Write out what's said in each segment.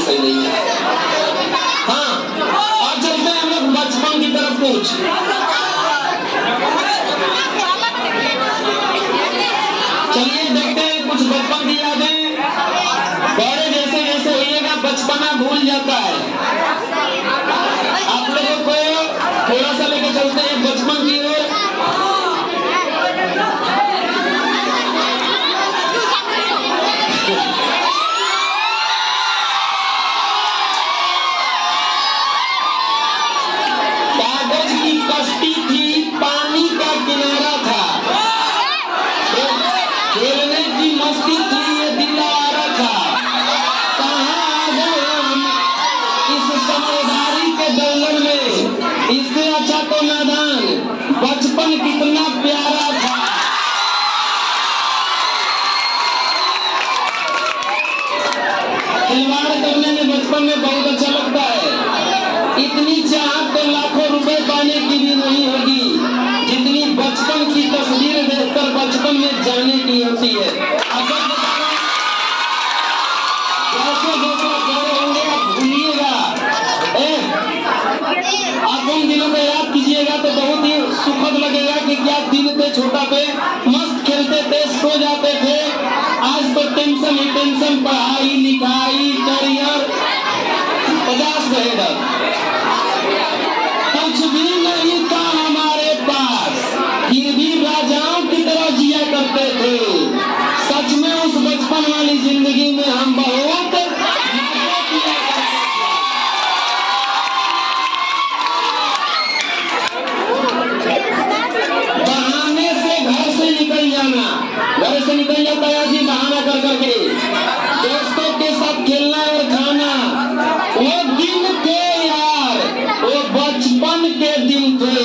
सही नहीं है। हाँ, और चलते हैं हम लोग बचपन की तरफ कुछ। चलिए देखते हैं कुछ बचपन की यादें। बड़े जैसे जैसे होइएगा बचपना भूल जाता है। आप लोगों को थोड़ा सा लेके चलते हैं बचपन की ओर। कागज की कश्ती थी, पानी का किनारा था, खेलने की मस्ती थी, ये दिलारा था। कहाँ आ गए हम इस समझदारी के दलदल में, इससे अच्छा तो नादान बचपन कितना प्यारा था। खिलवाड़ करने में बचपन में बहुत अच्छा लगता है। इतनी चाहत तो लाखों रुपए पाने की भी नहीं होगी जितनी बचपन की तस्वीर देखकर बचपन में जाने की होती है। आप उन दिनों को याद कीजिएगा तो बहुत ही सुखद लगेगा कि क्या दिन थे छोटा पे, मस्त खेलते थे, सो जाते थे। आज तो टेंशन ही टेंशन, पढ़ाई लिखाई करियर 50 रहेगा। कुछ भी नहीं था हमारे पास, फिर भी राजाओं की तरह जिया करते थे। सच में उस बचपन वाली जिंदगी में हम बहुत बहाने से घर से निकल जाना, घर से निकल जाता है जी बहाना कर करके, दोस्तों के साथ खेलना और खाना। वो दिन थे यार, वो बचपन के दिन थे।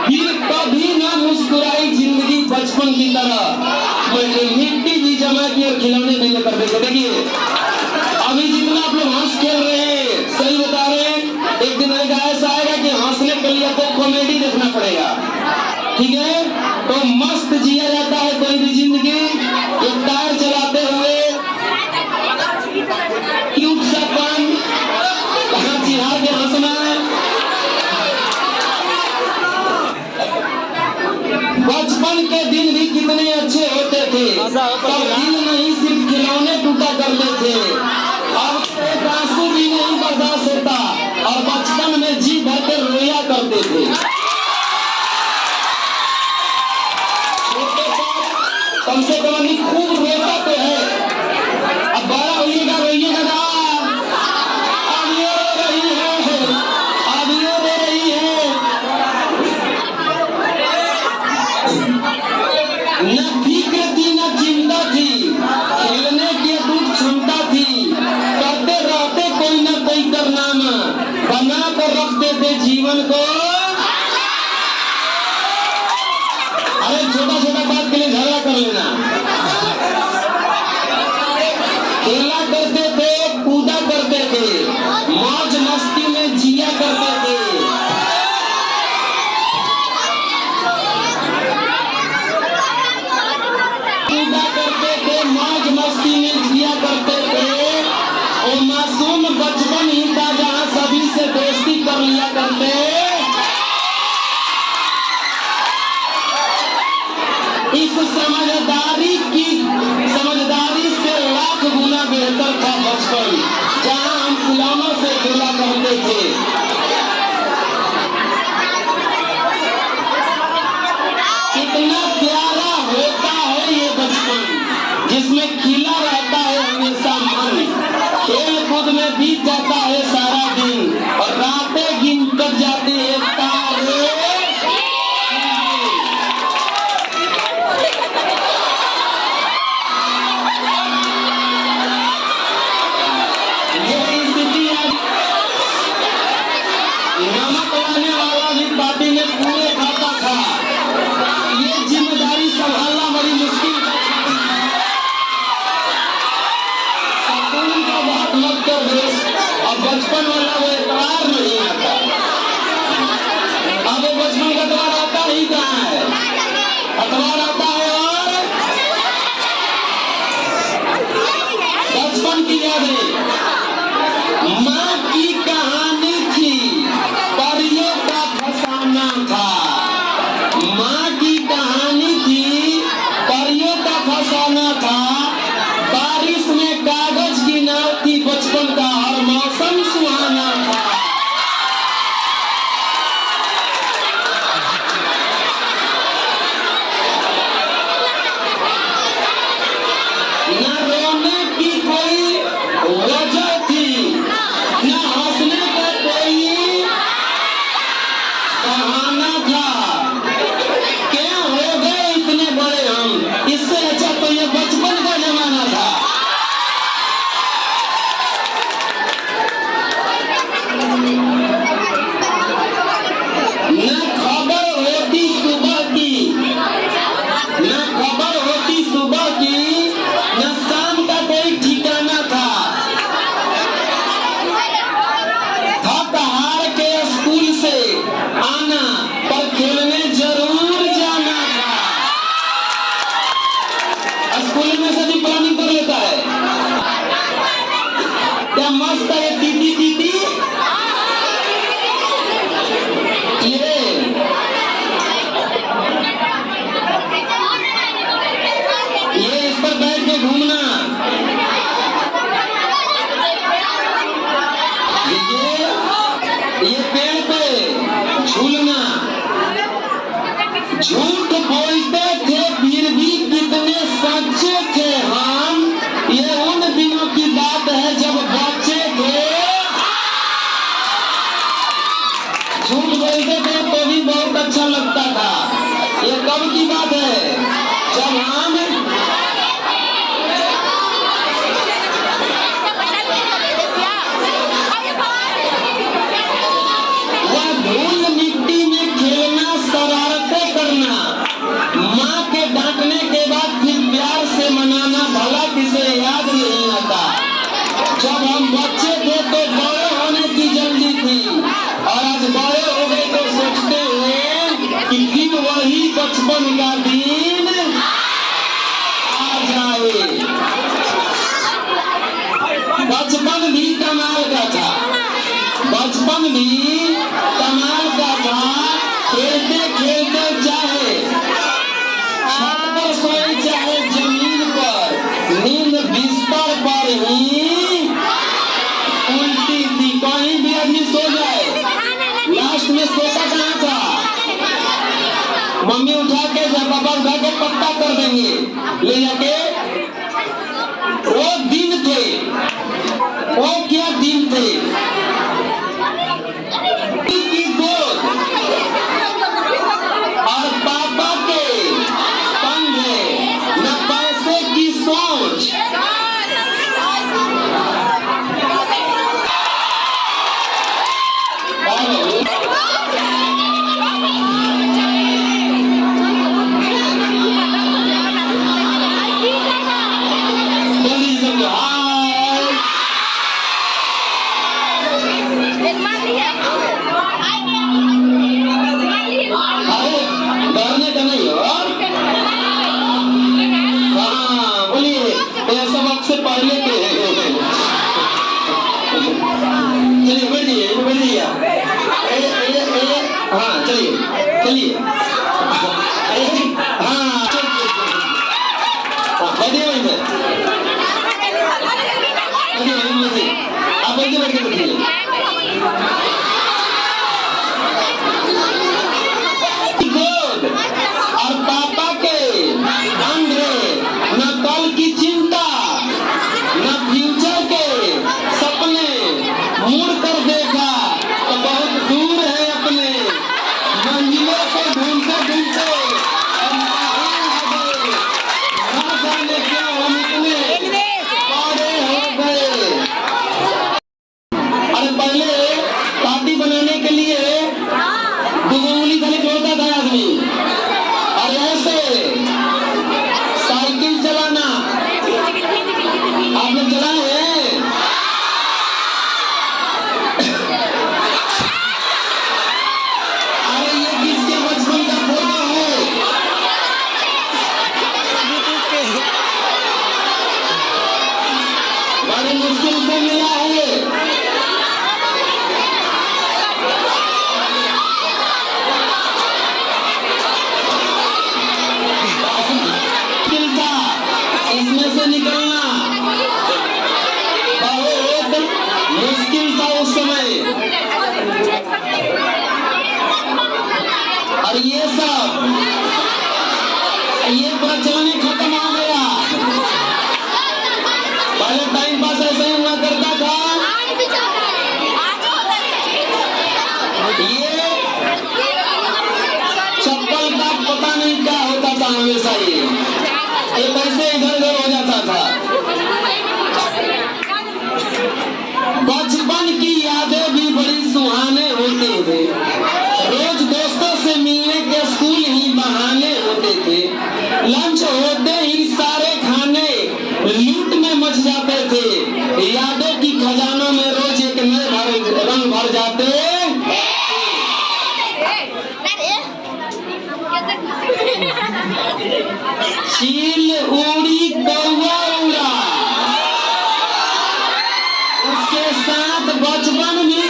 फिर कभी ना मुस्कुराई जिंदगी बचपन की तरह, मिट्टी भी जमा की और खिलौने भी लेकर देखे। देखिए अभी जितना आप लोग हंस खेल रहे हैं, सही बता रहे हैं, एक दिन ऐसा आएगा कि हंसने के लिए आपको कॉमेडी देखना पड़ेगा। ठीक है, तो मस्त जिया जाता है कोई भी जिंदगी। एक टायर चलाते हुए क्यूट सा पान कहाँ चिढ़ा के हंसना। बचपन के दिन भी कितने अच्छे होते थे। तब दिल नहीं सिर्फ खिलौने टूटा करते थे। अब एक आंसू भी नहीं बर्दाश्त होता और बचपन में जी भर के रोया करते थे। कम से कम अभी खूब रोता तो है। अब बड़ा होइएगा रोइएगा ना। अब ये रो रही है, अब ये रो रही है। न फिक्र थी न चिंता थी, खेलने की अटूट क्षमता थी। करते रहते कोई न कोई कारनामा, बना कर रखते थे जीवन को। अरे छोटा छोटा बात के लिए झगड़ा कर लेना। खेला करते थे, कूदा करते थे, मौज मस्ती में जिया करते थे। कूदा करते थे, मौज मस्ती में जिया करते थे। और मासूम बचपन ही था जहाँ सभी से दोस्ती कर लिया करते। इस समझदारी से लाख गुना बेहतर था बचपन, जहाँ हम खिलौनों से खेला करते थे। कितना प्यारा होता है ये बचपन, जिसमें खिला रहता है हमेशा मन। खेल कूद में बीत जाता है सारा दिन और रातें गिन कर जाती है तारे। क्या मस्त है तीती तीती। ये इस पर बैठ के घूमना, ये पेड़ पे झूलना। झूठ बोलते थे फिर भी कितने सच्चे थे हम, ये उन दिनों की बात है जब बच्चे थे। झूठ बोलते थे तो भी बहुत अच्छा लगता था। ये कब की बात है? जब हम धूल मिट्टी में खेलना, शरारतें करना, माँ के डांटने के बाद फिर प्यार से मनाना, भला किसे याद नहीं आता। जब हम बच्चे थे तो बड़े होने की जल्दी थी, और आज बड़े हो गए तो सोचते हैं कि फिर वही बचपन का दिन आ जाए। बचपन भी कमाल का था, बचपन भी कमाल का था। खेलते खेलते चाहे छत पर सोए चाहे जमीन पर, नींद बिस्तर पर ही उल्टी थी। कहीं भी आदमी सो जाए, लास्ट में सोता कहाँ था? मम्मी उठा के या पापा उठा के पक्का कर देंगे ले जाके। वो दिन थे, वो क्या दिन थे। और पापा के कंधे, न पैसे की सोच। डरने का नहीं हो। हाँ बोलिए, ये सब आपसे पहले के हैं। चलिए बैठिए, बैठिए। हाँ चलिए चलिए। हाँ बैठिए वहीं पे, आप बैठिए, बैठ के बैठिए। और पापा के अंधे, न कल की चिंता, न फ्यूचर के सपने। मुड़ कर देखा तो बहुत दूर है अपने मंजिलों को ढूंढते ढूंढते, न जाने क्यों हम इतने बड़े हो गए। अरे पहले पार्टी बनाने के लिए दुगुली खाली जोड़ता था आदमी, और ऐसे साइकिल चलाना आप लोग चलाए हैं? अरे ये किसके बचपन का फोटो है? बड़ी मुश्किल से मिला है। इसमें से निकलना बहुत मुश्किल था उस समय। और ये सब ये प्रचलन खत्म हो गया। पहले टाइम पास ऐसे ही हुआ करता था। ये चप्पल का पता नहीं क्या होता था, हमेशा ये पैसे इधर उधर हो जाता था। बचपन की यादें भी बड़ी सुहाने होते थे। रोज दोस्तों से मिलने के स्कूल ही बहाने होते थे। लंच होते ही सारे खाने लूट में मच जाते थे। यादों की खजानों में रोज एक नए रंग भर जाते। चील उड़ी कौवा उड़ा, उसके बचपन भी